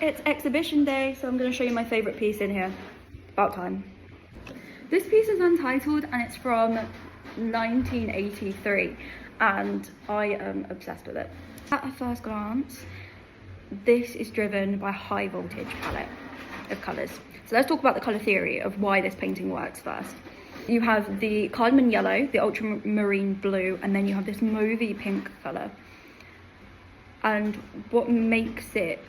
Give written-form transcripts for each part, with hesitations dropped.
It's exhibition day, so I'm going to show you my favourite piece in here. About time. This piece is untitled and it's from 1983 and I am obsessed with it. At a first glance, this is driven by a high voltage palette of colours. So let's talk about the colour theory of why this painting works first. You have the cardamom yellow, the ultramarine blue, and then you have this mauvey pink colour. And what makes it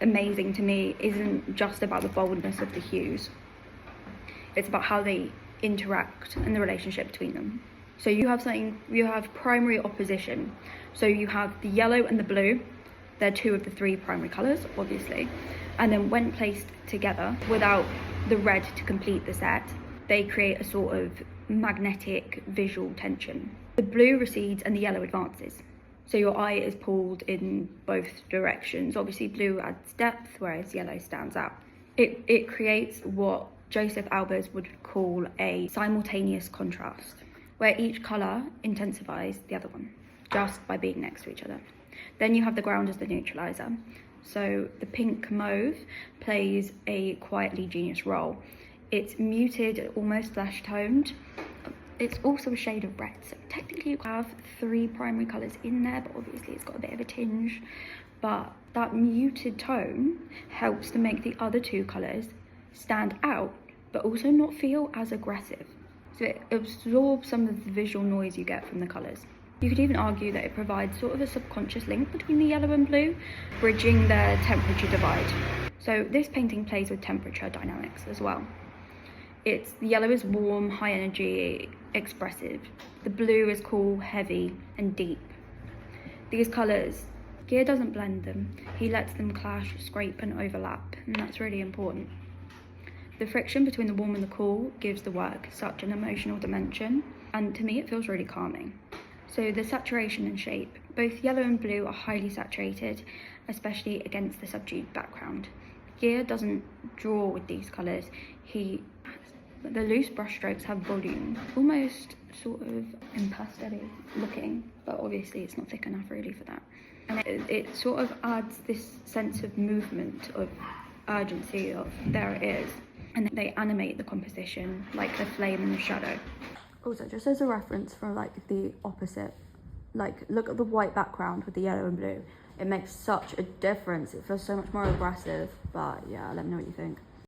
amazing to me isn't just about the boldness of the hues. It's about how they interact and the relationship between them. So you have primary opposition. So you have the yellow and the blue. They're two of the three primary colours, obviously. And then when placed together, without the red to complete the set, they create a sort of magnetic visual tension. The blue recedes and the yellow advances. So your eye is pulled in both directions. Obviously blue adds depth, whereas yellow stands out. It creates what Joseph Albers would call a simultaneous contrast, where each colour intensifies the other one, just by being next to each other. Then you have the ground as the neutraliser. So the pink mauve plays a quietly genius role. It's muted, almost flesh toned. It's also a shade of red, so technically you have three primary colours in there, but obviously it's got a bit of a tinge. But that muted tone helps to make the other two colours stand out, but also not feel as aggressive. So it absorbs some of the visual noise you get from the colours. You could even argue that it provides sort of a subconscious link between the yellow and blue, bridging their temperature divide. So this painting plays with temperature dynamics as well. The yellow is warm, high energy, expressive. The blue is cool, heavy, and deep. These colours, Gear doesn't blend them. He lets them clash, scrape, and overlap, and that's really important. The friction between the warm and the cool gives the work such an emotional dimension, and to me it feels really calming. So the saturation and shape, both yellow and blue are highly saturated, especially against the subdued background. Gear doesn't draw with these colours. The loose brushstrokes have volume, almost sort of impastelly looking, but obviously it's not thick enough really for that. And it sort of adds this sense of movement, of urgency, of there it is. And they animate the composition like the flame and the shadow. Also, just as a reference for like the opposite, like look at the white background with the yellow and blue. It makes such a difference. It feels so much more aggressive, but yeah, let me know what you think.